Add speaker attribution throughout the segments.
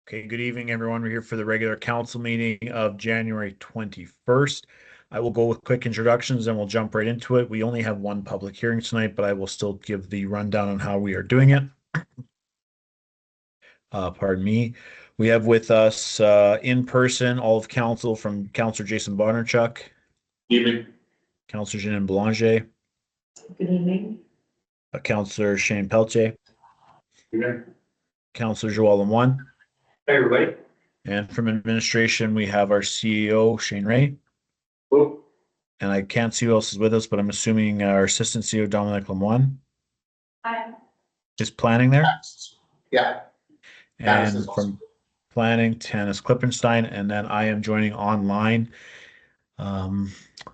Speaker 1: Okay, good evening, everyone. We're here for the regular council meeting of January 21st. I will go with quick introductions and we'll jump right into it. We only have one public hearing tonight, but I will still give the rundown on how we are doing it. Pardon me. We have with us in person all of council from Councillor Jason Bondarchuk,
Speaker 2: Evening.
Speaker 1: Councillor Jeanine Belanger,
Speaker 3: Good evening.
Speaker 1: Councillor Shane Pelletier,
Speaker 2: Evening.
Speaker 1: Councillor Joel Lemoine,
Speaker 2: Hey, everybody.
Speaker 1: and from administration, we have our CEO, Shane Ray.
Speaker 2: Cool.
Speaker 1: And I can't see who else is with us, but I'm assuming our assistant CEO, Dominic Lemoine,
Speaker 3: Hi.
Speaker 1: is planning there.
Speaker 2: Yeah.
Speaker 1: And
Speaker 2: Tanis is also-
Speaker 1: from planning, Tanis Klippenstein, and then I am joining online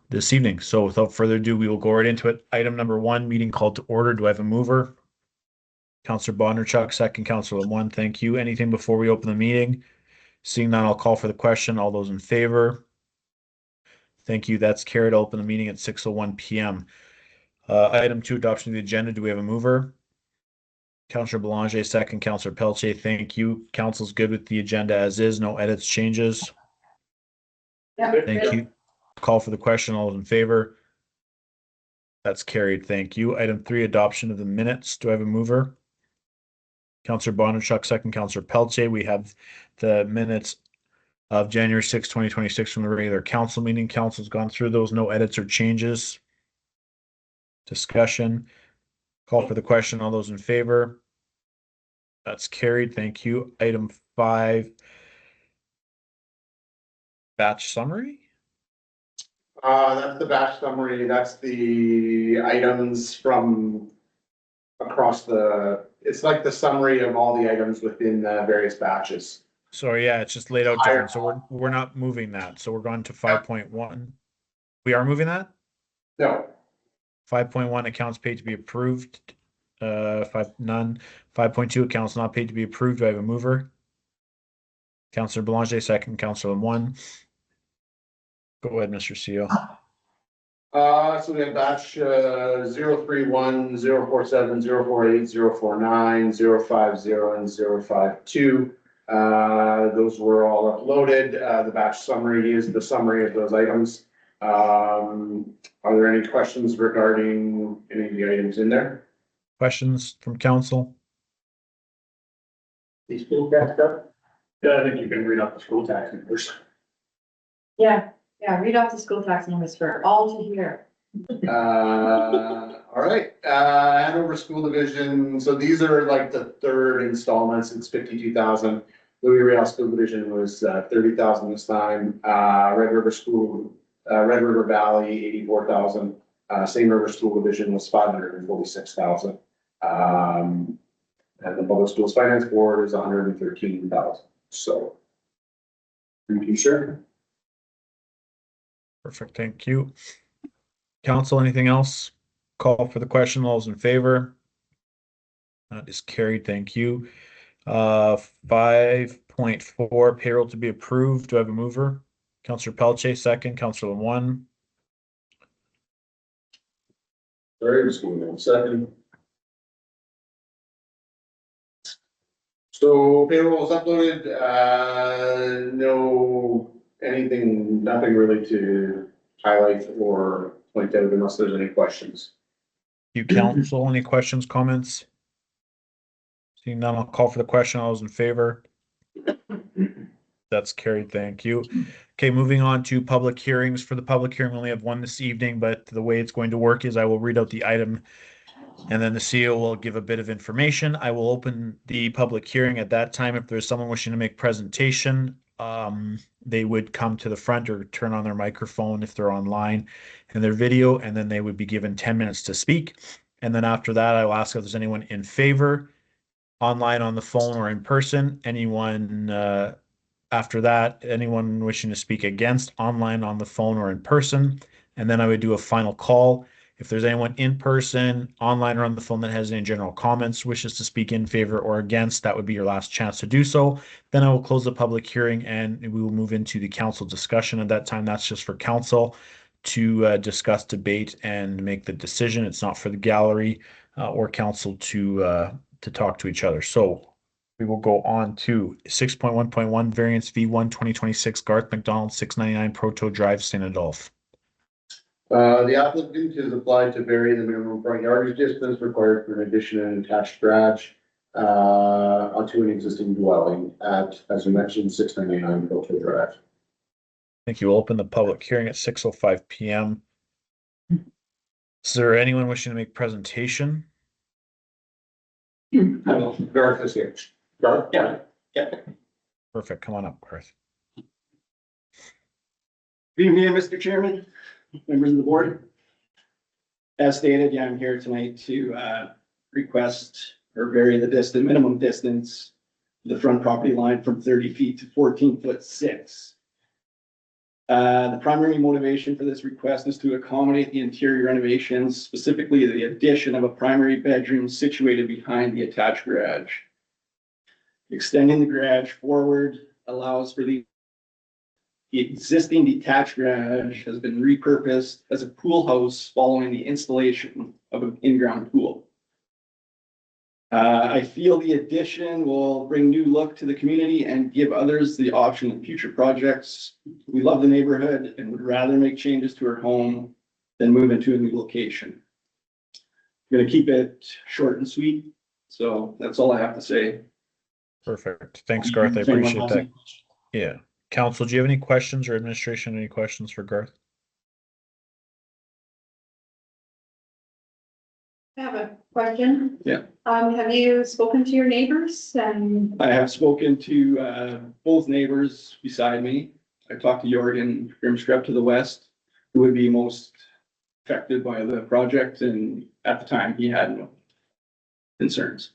Speaker 1: this evening. So without further ado, we will go right into it. Item number 1, meeting called to order. Do I have a mover? Councillor Bondarchuk, second. Councillor Lemoine, thank you. Anything before we open the meeting? Seeing none, I'll call for the question. All those in favor? Thank you. That's carried. I'll open the meeting at 6:01 p.m. Item 2, adoption of the agenda. Do we have a mover? Councillor Belanger, second. Councillor Pelletier, thank you. Council's good with the agenda as is. No edits, changes.
Speaker 3: Yeah.
Speaker 1: Thank you. Call for the question. All those in favor? That's carried. Thank you. Item 3, adoption of the minutes. Do I have a mover? Councillor Bondarchuk, second. Councillor Pelletier. We have the minutes of January 6, 2026 from the regular council meeting. Council's gone through those. No edits or changes. Discussion. Call for the question. All those in favor? That's carried. Thank you. Item 5, batch summary.
Speaker 2: That's the batch summary. That's the items from across it's like the summary of all the items within the various batches.
Speaker 1: So yeah, it's just laid out different. So we're not moving that. So we're going to 5.1. We are moving that?
Speaker 2: No.
Speaker 1: 5.1, accounts paid to be approved. None. 5.2, accounts not paid to be approved. Do I have a mover? Councillor Belanger, second. Councillor Lemoine. Go ahead, Mr. CEO.
Speaker 2: So we have batch 031, 047, 048, 049, 050, and 052. Those were all uploaded. The batch summary is the summary of those items. Are there any questions regarding any of the items in there?
Speaker 1: Questions from council?
Speaker 2: The school tax stuff? Yeah, I think you can read out the school tax numbers.
Speaker 3: Yeah, read off the school tax numbers for all to hear.
Speaker 2: All right, Hanover School Division, so these are like the third installments, it's 52,000. Louis Riel School Division was 30,000 this time. Red River Valley, 84,000. Same River School Division was 546,000. And the Public Schools Finance Board is 113,000. So, thank you, sir.
Speaker 1: Perfect. Thank you. Council, anything else? Call for the question. All those in favor? That is carried. Thank you. 5.4, payroll to be approved. Do I have a mover? Councillor Pelletier, second. Councillor Lemoine.
Speaker 2: Sorry, just give me 1 second. So payroll is uploaded, nothing really to highlight or point out unless there's any questions.
Speaker 1: You council, any questions, comments? Seeing none, I'll call for the question. All those in favor? That's carried. Thank you. Okay, moving on to public hearings. For the public hearing, we only have one this evening, but the way it's going to work is I will read out the item and then the CEO will give a bit of information. I will open the public hearing at that time. If there's someone wishing to make presentation, they would come to the front or turn on their microphone if they're online and their video, and then they would be given 10 minutes to speak. And then after that, I will ask if there's anyone in favor, online, on the phone, or in person. Anyone after that, anyone wishing to speak against, online, on the phone, or in person. And then I would do a final call. If there's anyone in person, online, or on the phone that has any general comments, wishes to speak in favor or against, that would be your last chance to do so. Then I will close the public hearing and we will move into the council discussion. At that time, that's just for council to discuss, debate, and make the decision. It's not for the gallery or council to talk to each other. So We will go on to 6.1.1 variance V1 2026 Garth McDonald 699 Proto Drive, St. Adolphe.
Speaker 2: The applicant has applied to vary the minimum front yardage distance required for an addition and attached garage onto an existing dwelling at, as we mentioned, 699 Proto Drive.
Speaker 1: I think you will open the public hearing at 6:05 p.m. Is there anyone wishing to make presentation?
Speaker 2: Hello, Garth is here. Garth? Yeah.
Speaker 1: Perfect. Come on up, Garth.
Speaker 4: Good evening, Mr. Chairman, members of the board. As stated, I'm here tonight to request or vary the minimum distance of the front property line from 30 feet to 14'6". The primary motivation for this request is to accommodate the interior renovations, specifically the addition of a primary bedroom situated behind the attached garage. Extending the garage forward allows for the existing detached garage has been repurposed as a pool house following the installation of an in-ground pool. I feel the addition will bring new look to the community and give others the option in future projects. We love the neighborhood and would rather make changes to our home than move into a new location. I'm gonna keep it short and sweet, so that's all I have to say.
Speaker 1: Perfect. Thanks, Garth. I appreciate that. Yeah. Council, do you have any questions, or administration, any questions for Garth?
Speaker 3: I have a question.
Speaker 4: Yeah.
Speaker 3: Have you spoken to your neighbors and?
Speaker 4: I have spoken to both neighbors beside me. I talked to Jorgen Grimskrepp to the west, who would be most affected by the project, and at the time he had no concerns.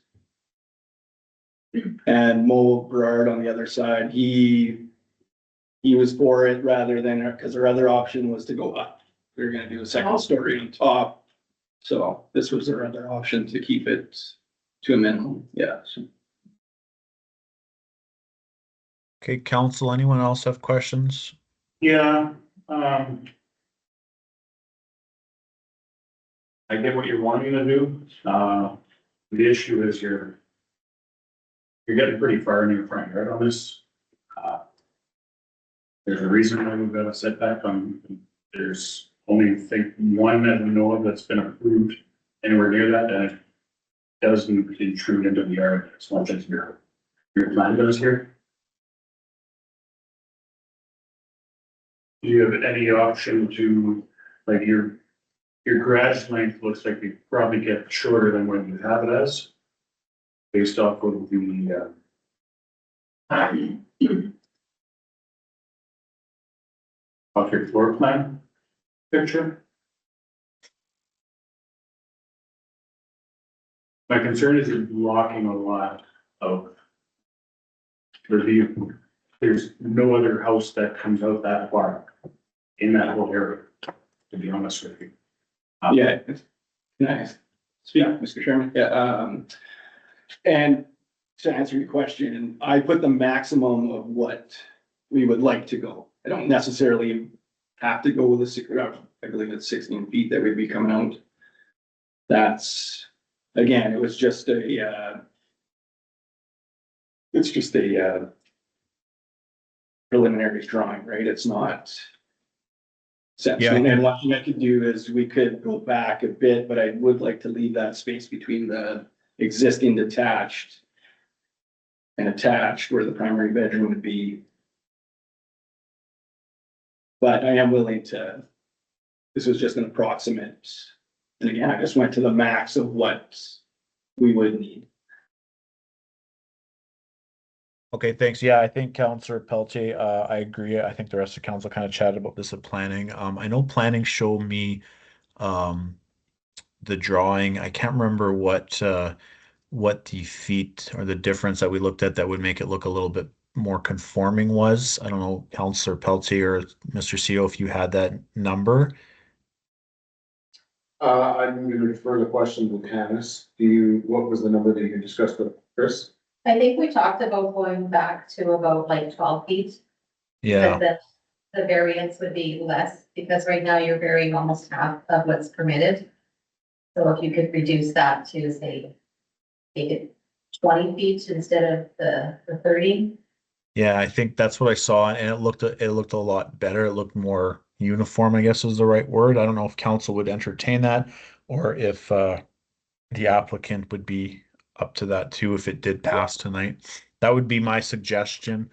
Speaker 4: And Mo Berard on the other side, he was for it rather than, because our other option was to go up. We were gonna do a second story on top. So this was our other option to keep it to a minimum, yeah.
Speaker 1: Okay, council, anyone else have questions?
Speaker 5: Yeah, I get what you're wanting to do. The issue is you're getting pretty far in your front yard on this. There's a reason why we've got a setback on, there's only think one that we know of that's been approved anywhere near that, and it doesn't intrude into the yard as much as your plan does here. Do you have any option to, like, your garage length looks like you probably get shorter than what you have it as, based off of the off your floor plan picture? My concern is you're blocking a lot of the view. There's no other house that comes out that far in that whole area, to be honest with you.
Speaker 4: Yeah, nice. Speak, Mr. Chairman. Yeah, and to answer your question, I put the maximum of what we would like to go. I don't necessarily have to go with I believe it's 16 feet that would be coming out. That's, again, it was just it's just a preliminary drawing, right? It's not set.
Speaker 1: Yeah.
Speaker 4: And what I could do is we could go back a bit, but I would like to leave that space between the existing detached and attached where the primary bedroom would be. But I am willing to, this was just an approximate. And again, I just went to the max of what we would need.
Speaker 1: Okay, thanks. Yeah, I think Councillor Pelletier, I agree. I think the rest of council kind of chatted about this at planning. I know planning showed me the drawing. I can't remember what the feet or the difference that we looked at that would make it look a little bit more conforming was. I don't know, Councillor Pelletier or Mr. CEO, if you had that number.
Speaker 2: I'm gonna refer the question to Candace. What was the number that you discussed with Chris?
Speaker 6: I think we talked about going back to about like 12 feet.
Speaker 1: Yeah.
Speaker 6: Because the variance would be less, because right now you're varying almost half of what's permitted. So if you could reduce that to say, take it 20 feet instead of the 30.
Speaker 1: Yeah, I think that's what I saw, and it looked a lot better. It looked more uniform, I guess is the right word. I don't know if council would entertain that, or if the applicant would be up to that too if it did pass tonight. That would be my suggestion.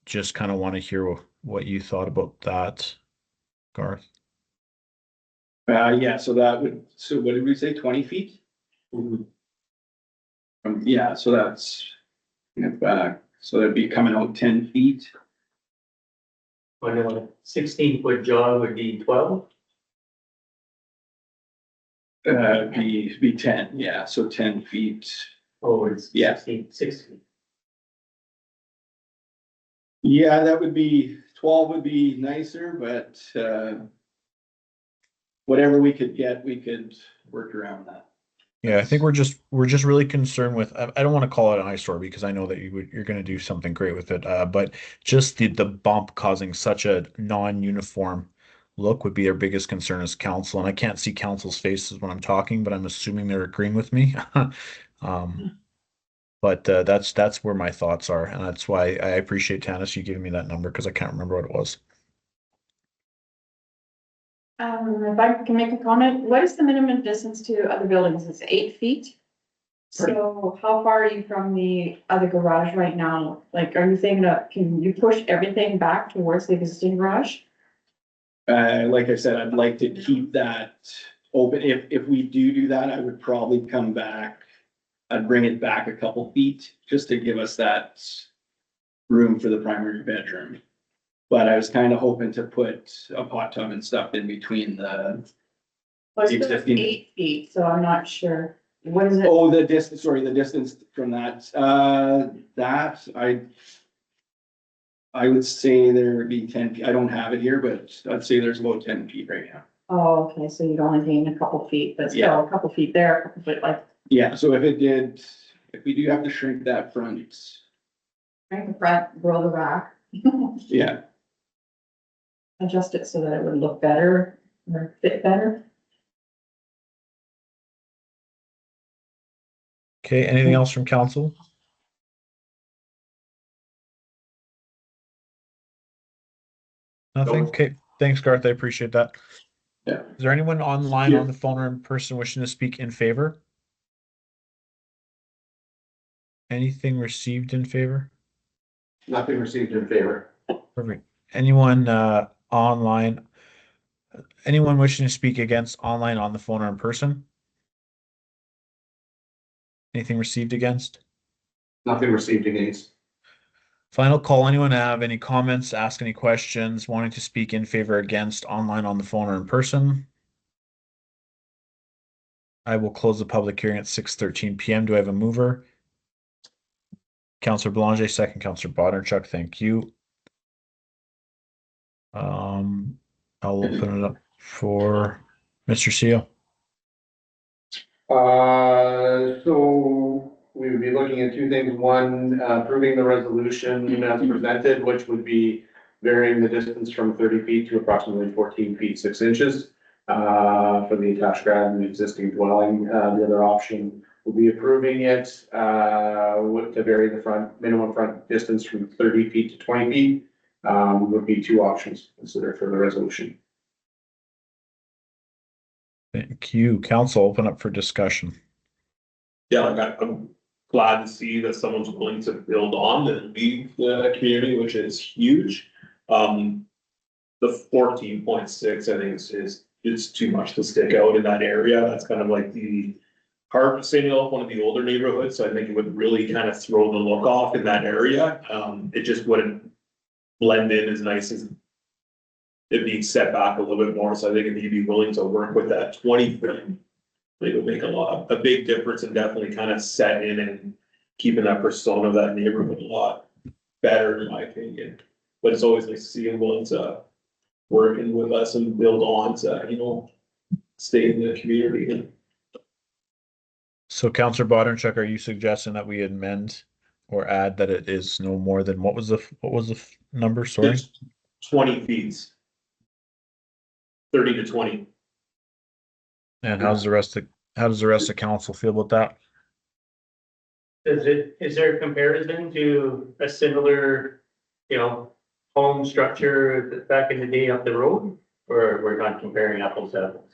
Speaker 1: Just kind of want to hear what you thought about that, Garth.
Speaker 4: Yeah, so that would, so what did we say, 20 feet? Yeah, so that's, so that'd be coming out 10 feet.
Speaker 7: On a 16-foot jog would be 12.
Speaker 4: Be 10, yeah, so 10 feet.
Speaker 7: Oh, it's
Speaker 4: Yeah.
Speaker 7: 16.
Speaker 4: Yeah, that would be, 12 would be nicer, but, whatever we could get, we could work around that.
Speaker 1: Yeah, I think we're just really concerned with, I don't want to call it an eyesore because I know that you're going to do something great with it. But just the bump causing such a non-uniform look would be our biggest concern as council. And I can't see council's faces when I'm talking, but I'm assuming they're agreeing with me. But that's where my thoughts are, and that's why I appreciate Tanis you giving me that number because I can't remember what it was.
Speaker 3: If I can make a comment, what is the minimum distance to other buildings? It's 8 feet. So how far are you from the other garage right now? Like, are you thinking of, can you push everything back towards the existing garage?
Speaker 4: Like I said, I'd like to keep that open. If we do that, I would probably come back. I'd bring it back a couple feet just to give us that room for the primary bedroom. But I was kind of hoping to put a hot tub and stuff in between the,
Speaker 3: Well, it's still
Speaker 4: Existing.
Speaker 3: 8 feet, so I'm not sure. What is it?
Speaker 4: oh, the distance, sorry, the distance from that, I would say there would be 10 feet. I don't have it here, but I'd say there's about 10 feet right now.
Speaker 3: Oh, okay, so you'd only gain a couple feet, but
Speaker 4: Yeah.
Speaker 3: still a couple feet there, a couple feet like,
Speaker 4: Yeah, so if we do have to shrink that front,
Speaker 3: right, the front, grow the back.
Speaker 4: yeah.
Speaker 3: Adjust it so that it would look better or fit better.
Speaker 1: Okay, anything else from council? Nothing?
Speaker 7: Nope.
Speaker 1: Okay, thanks, Garth. I appreciate that.
Speaker 4: Yeah.
Speaker 1: Is there anyone online,
Speaker 4: Yeah.
Speaker 1: on the phone, or in person wishing to speak in favor? Anything received in favor?
Speaker 2: Nothing received in favor.
Speaker 1: Perfect. Anyone online? Anyone wishing to speak against online, on the phone, or in person? Anything received against?
Speaker 2: Nothing received against.
Speaker 1: Final call. Anyone have any comments, ask any questions, wanting to speak in favor, against, online, on the phone, or in person? I will close the public hearing at 6:13 PM. Do I have a mover? Councillor Belanger, second. Councillor Bondarchuk, thank you. I'll open it up for Mr. Seal.
Speaker 2: So we would be looking at two things. One, approving the resolution as presented, which would be varying the distance from 30 feet to approximately 14 feet 6 inches for the attached garage and the existing dwelling. The other option will be approving it to vary the minimum front distance from 30 feet to 20 feet. Would be two options considered for the resolution.
Speaker 1: Thank you. Council, open up for discussion.
Speaker 8: Yeah, like I'm glad to see that someone's willing to build on and leave the community, which is huge. The 14.6, I think is too much to stick out in that area. That's kind of like the heart of St. Elf, one of the older neighborhoods, so I think it would really kind of throw the look off in that area. It just wouldn't blend in as nice as it being set back a little bit more, so I think if you'd be willing to work with that 20 foot, it would make a big difference and definitely kind of set in and keeping that persona of that neighborhood a lot better, in my opinion. But it's always nice to see them willing to working with us and build on to, stay in the community.
Speaker 1: So Councillor Bondarchuk, are you suggesting that we amend or add that it is no more than, what was the number? Sorry.
Speaker 8: It's 20 feet. 30 to 20.
Speaker 1: And how does the rest of council feel about that?
Speaker 7: is there a comparison to a similar, home structure back in the day up the road? Or we're not comparing apples to apples?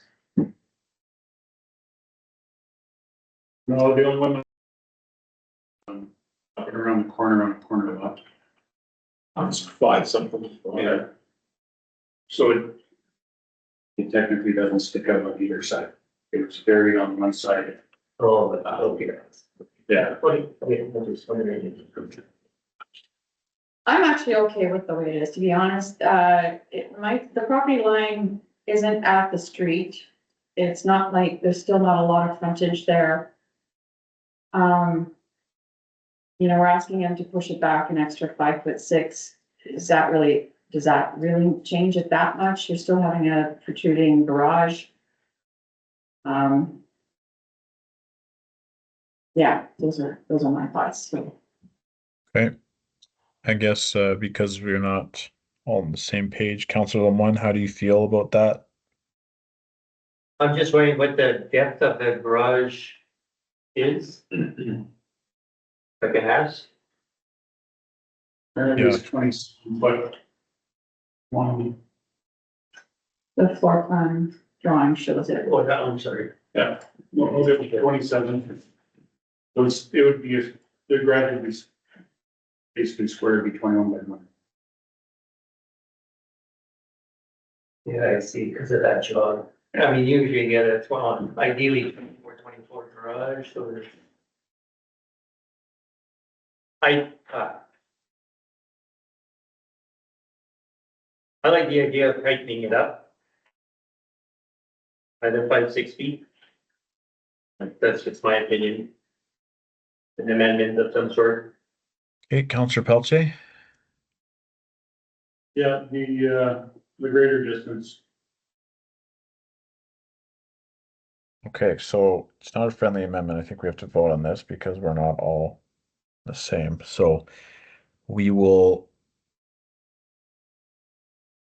Speaker 5: No, the only one. Up and around the corner on the corner lot.
Speaker 8: It's 5 something.
Speaker 5: Yeah. So it technically doesn't stick out on either side. It's buried on one side.
Speaker 7: Oh, okay.
Speaker 5: Yeah.
Speaker 7: Okay, I'm just wondering.
Speaker 3: I'm actually okay with the way it is, to be honest. The property line isn't at the street. It's not like, there's still not a lot of frontage there. We're asking him to push it back an extra 5'6". Does that really change it that much? You're still having a protruding garage. Yeah, those are my thoughts.
Speaker 1: Okay. I guess, because we're not all on the same page, Councilor Lemoine, how do you feel about that?
Speaker 7: I'm just wondering what the depth of the garage is. Like a house?
Speaker 5: It's 20 foot. One,
Speaker 3: The floor plan drawing shows it.
Speaker 7: Oh, that, I'm sorry.
Speaker 5: yeah, well, it was 27. It would be, the garage would be basically square, it'd be 21 by 1.
Speaker 7: Yeah, I see, because of that jog. I mean, usually you get a 12, ideally 24 garage, so there's. I like the idea of tightening it up. Either 5, 6 feet. That's just my opinion. An amendment of some sort.
Speaker 1: Okay, Councilor Pelletier?
Speaker 5: Yeah, the greater distance.
Speaker 1: Okay, so it's not a friendly amendment. I think we have to vote on this because we're not all the same. So we will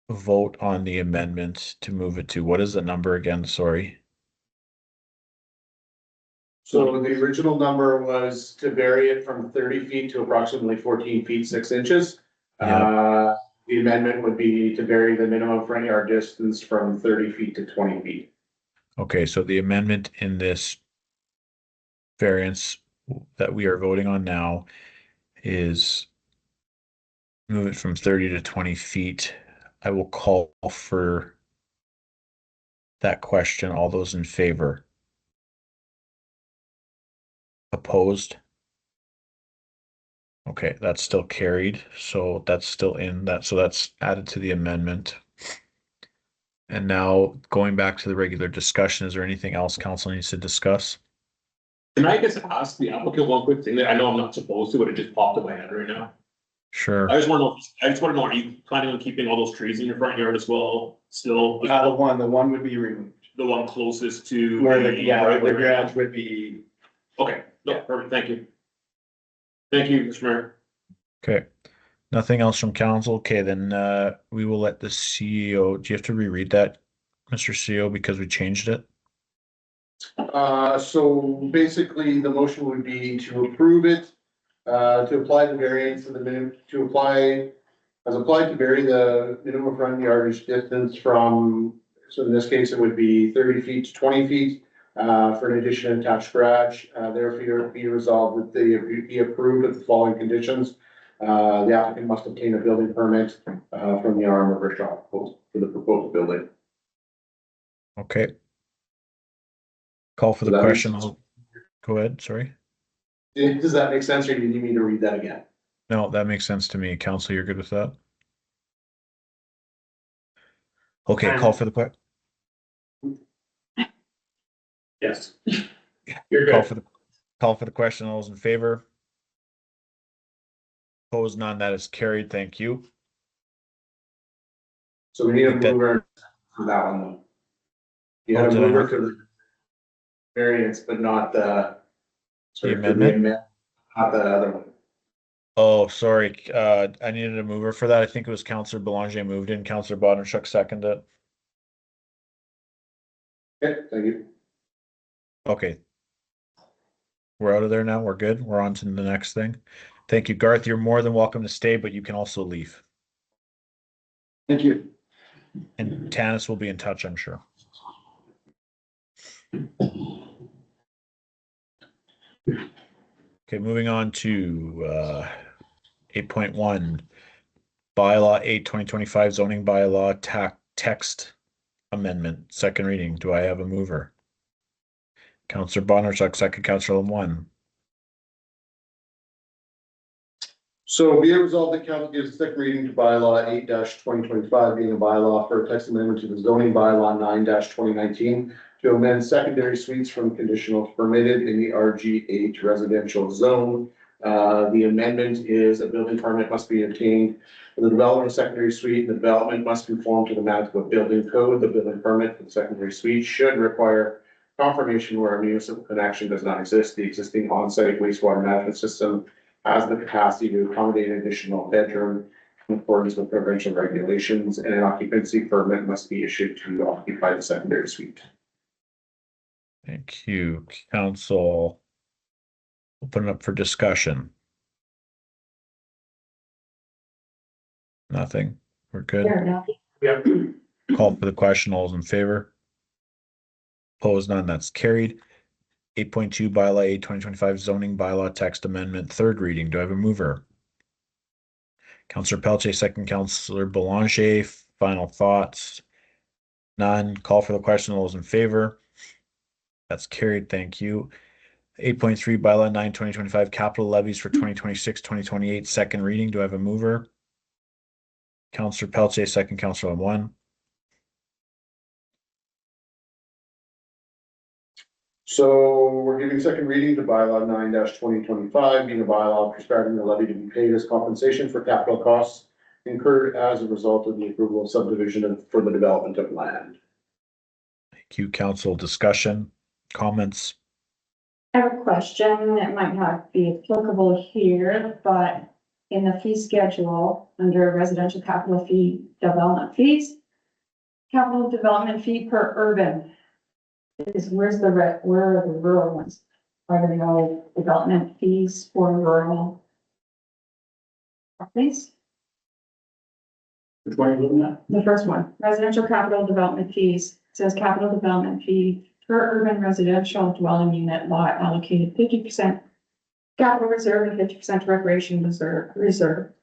Speaker 1: vote on the amendment to move it to, what is the number again? Sorry.
Speaker 2: So the original number was to vary it from 30 feet to approximately 14 feet, 6 inches. The amendment would be to vary the minimum front yard distance from 30 feet to 20 feet.
Speaker 1: Okay, so the amendment in this variance that we are voting on now is move it from 30 to 20 feet. I will call for that question. All those in favor? Opposed? Okay, that's still carried, so that's still in that, so that's added to the amendment. And now going back to the regular discussion, is there anything else council needs to discuss?
Speaker 8: Can I just ask the applicant one quick thing? I know I'm not supposed to, but it just popped in my head right now.
Speaker 1: Sure.
Speaker 8: I just wanna know, are you planning on keeping all those trees in your front yard as well? Still,
Speaker 4: The one would be removed.
Speaker 8: the one closest to.
Speaker 4: Where the garage would be.
Speaker 8: Okay, no, perfect, thank you. Thank you, Mr. Mayor.
Speaker 1: Okay. Nothing else from council? Okay, then we will let the CEO, do you have to reread that, Mr. CEO, because we changed it?
Speaker 2: So basically, the motion would be to approve it, to apply the variance of the applied to vary the minimum front yardage distance from, so in this case, it would be 30 feet to 20 feet, for an addition attached garage. Therefore, be resolved that they be approved with the following conditions. The applicant must obtain a building permit, from the Arm River Shop for the proposed building.
Speaker 1: Okay. Call for the
Speaker 2: Does that make
Speaker 1: question.
Speaker 2: sense?
Speaker 1: Go ahead, sorry.
Speaker 2: Does that make sense, or do you need me to read that again?
Speaker 1: No, that makes sense to me. Council, you're good with that? Okay, call for the question.
Speaker 5: Yes.
Speaker 8: You're
Speaker 1: Call
Speaker 8: good.
Speaker 1: for the call for the question. All those in favor? Opposed, none. That is carried. Thank you.
Speaker 2: So we need a
Speaker 1: Think that-
Speaker 2: mover for that one though. You
Speaker 1: Oh,
Speaker 2: had a
Speaker 1: did I
Speaker 2: mover
Speaker 1: not-
Speaker 2: to the variance, but not the.
Speaker 1: The amendment?
Speaker 2: Not the other one.
Speaker 1: Oh, sorry. I needed a mover for that. I think it was Councillor Belanger moved in. Councillor Bondarchuk seconded it.
Speaker 2: Okay, thank you.
Speaker 1: Okay. We're out of there now. We're good. We're on to the next thing. Thank you, Garth. You're more than welcome to stay, but you can also leave.
Speaker 4: Thank you.
Speaker 1: And Tanis will be in touch, I'm sure. Okay, moving on to 8.1 bylaw 8/2025 zoning bylaw text amendment, second reading. Do I have a mover? Counselor Bonnerchuk, second. Counselor Lemoine.
Speaker 2: So be it resolved that council gives a second reading to bylaw 8/2025, being a bylaw for a text amendment to the zoning bylaw 9/2019 to amend secondary suites from conditional to permitted in the RG8 residential zone. The amendment is a building permit must be obtained for the development of secondary suite. The development must conform to the Manitoba Building Code. The building permit for the secondary suite should require confirmation where a municipal connection does not exist. The existing on-site wastewater management system has the capacity to accommodate an additional bedroom in accordance with provincial regulations, and an occupancy permit must be issued to occupy the secondary suite.
Speaker 1: Thank you, council. Open it up for discussion. Nothing. We're good.
Speaker 3: Fair enough.
Speaker 7: Yeah.
Speaker 1: Call for the question. All those in favor? Opposed, none. That's carried. 8.2 bylaw 8/2025 zoning bylaw text amendment, third reading. Do I have a mover? Counselor Pelletier, second. Counselor Boulanger, final thoughts. None. Call for the question. All those in favor? That's carried. Thank you. 8.3 bylaw 9/2025 capital levies for 2026-2028 second reading. Do I have a mover? Counselor Pelletier, second. Counselor Lemoine.
Speaker 2: So we're giving second reading to bylaw 9/2025, being a bylaw prescribing the levy to be paid as compensation for capital costs incurred as a result of the approval of subdivision for the development of land.
Speaker 1: Thank you, council. Discussion, comments?
Speaker 3: I have a question that might not be applicable here, but in the fee schedule, under residential capital fee development fees, capital development fee per urban is, where are the rural ones? Are there no development fees for rural properties?
Speaker 5: Which one are you looking at?
Speaker 3: The first one, residential capital development fees, says capital development fee per urban residential dwelling unit lot allocated 50% capital reserve and 50% recreation reserve.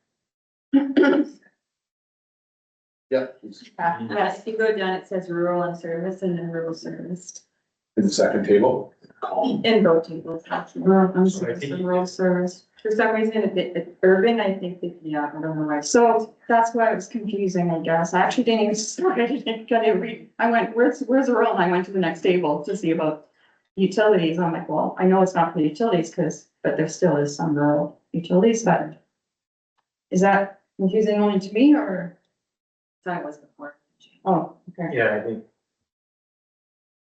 Speaker 2: Yeah.
Speaker 3: Yes, if you go down, it says rural and service and then rural serviced.
Speaker 2: In the second table.
Speaker 3: In both tables, rural and service and rural service. For some reason, it's urban, I think that, yeah, I don't know why. So that's why it was confusing, I guess. I actually didn't even start, I didn't read. I went, where's rural? And I went to the next table to see about utilities. I'm like, well, I know it's not for the utilities but there still is some rural utilities, but is that confusing only to me or? That was before. Oh, okay.
Speaker 7: Yeah, I think.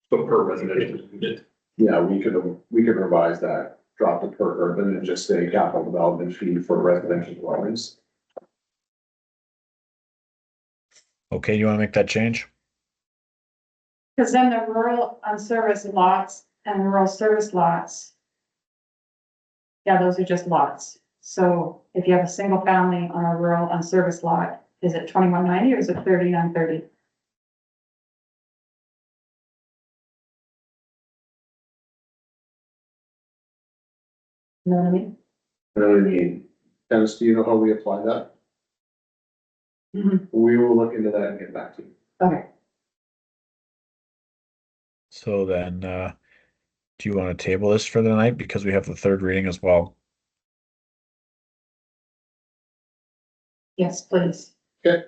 Speaker 8: So per residential unit.
Speaker 2: Yeah, we could revise that, drop it per urban and just say capital development fee for residential dwellings.
Speaker 1: Okay, you want to make that change?
Speaker 3: Because then the rural unserviced lots and rural service lots. Yeah, those are just lots. So if you have a single family on a rural unserviced lot, is it 2190 or is it 3930? You know what I mean?
Speaker 2: Really mean, Dennis, do you know how we apply that?
Speaker 3: Mhm.
Speaker 2: We will look into that and get back to you.
Speaker 3: Okay.
Speaker 1: So then, do you want to table this for the night because we have the third reading as well?
Speaker 3: Yes, please.
Speaker 2: Okay.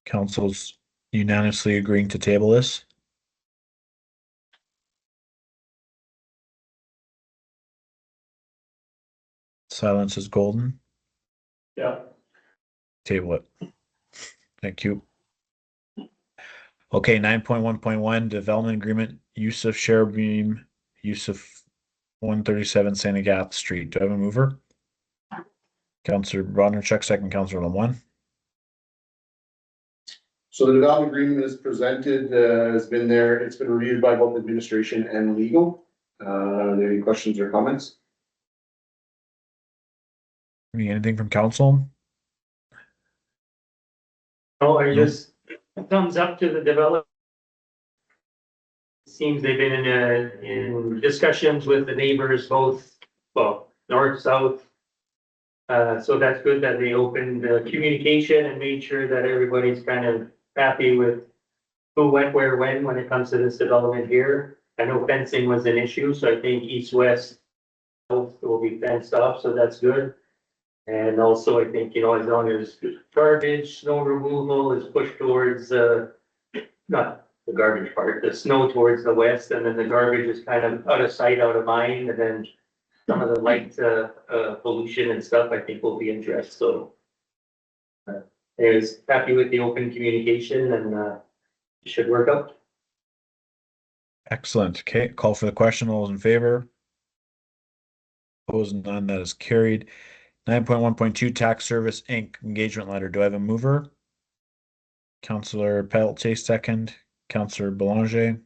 Speaker 1: Council's unanimously agreeing to table this. Silence is golden.
Speaker 5: Yeah.
Speaker 1: Table it. Thank you. Okay, 9.1.1 development agreement, Yusuf Sherbeam, Yusuf 137 St. Agatha Street. Do I have a mover? Counselor Bonnerchuk, second. Counselor Lemoine.
Speaker 2: So the development agreement is presented, has been there, it's been reviewed by both administration and legal. Are there any questions or comments?
Speaker 1: Anything from council?
Speaker 7: Oh, I
Speaker 1: No.
Speaker 7: just, thumbs up to the developer. Seems they've been in discussions with the neighbors, both, well, north, south. So that's good that they opened communication and made sure that everybody's kind of happy with who went where when it comes to this development here. I know fencing was an issue, so I think east-west will be fenced off, so that's good. And also, I think, you know, as long as garbage, snow removal is pushed towards, not the garbage part, the snow towards the west, and then the garbage is kind of out of sight, out of mind, and then some of the light, pollution and stuff, I think will be addressed, so. I was happy with the open communication and, it should work out.
Speaker 1: Excellent. Okay, call for the question. All those in favor? Opposed, none. That is carried. 9.1.2 Tax Service Inc. Engagement Letter. Do I have a mover? Councillor Pelletier, second. Councillor Belanger.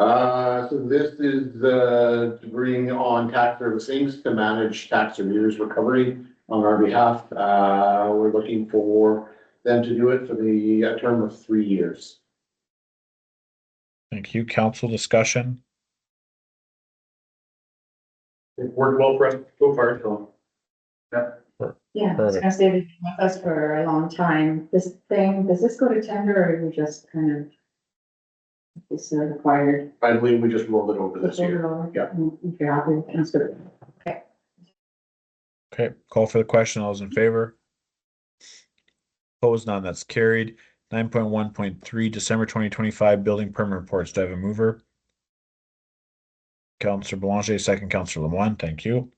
Speaker 2: So this is, to bring on tax service Inc. to manage tax arrears recovery on our behalf. We're looking for them to do it for the term of 3 years.
Speaker 1: Thank you. Council discussion.
Speaker 5: It worked well for us so far, so.
Speaker 3: Yeah, I was gonna say, they've been with us for a long time. This thing, does this go to tender or we just kind of? It's required.
Speaker 2: I believe we just rolled it over this year. Yeah.
Speaker 3: If you're happy with it, it's good.
Speaker 1: Okay, call for the question. All those in favor? Opposed, none. That's carried. 9.1.3 December 2025 Building Permit Reports. Do I have a mover? Councillor Belanger, second. Councillor Lemoine. Thank you.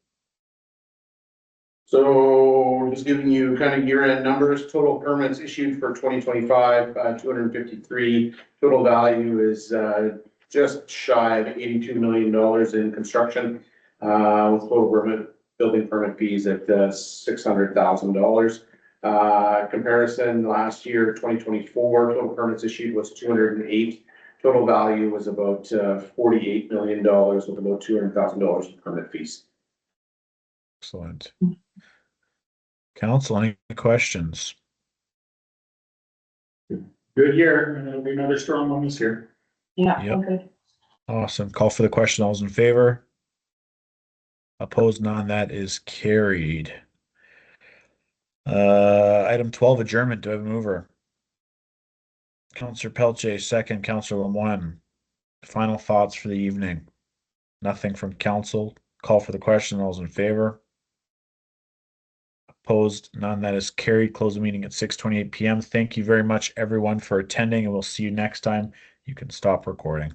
Speaker 2: So just giving you kind of year-end numbers, total permits issued for 2025, 253. Total value is just shy of $82 million in construction, with total building permit fees at $600,000. Comparison last year, 2024, total permits issued was 208. Total value was about $48 million with about $200,000 in permit fees.
Speaker 1: Excellent. Council, any questions?
Speaker 5: Good year, and it'll be another strong one this year.
Speaker 3: Yeah,
Speaker 1: Yep.
Speaker 3: okay.
Speaker 1: Awesome. Call for the question. All those in favor? Opposed, none. That is carried. Item 12, adjournment. Do I have a mover? Councillor Pelletier, second. Councillor Lemoine. Final thoughts for the evening. Nothing from council. Call for the question. All those in favor? Opposed, none. That is carried. Close the meeting at 6:28 p.m. Thank you very much, everyone, for attending, and we'll see you next time. You can stop recording.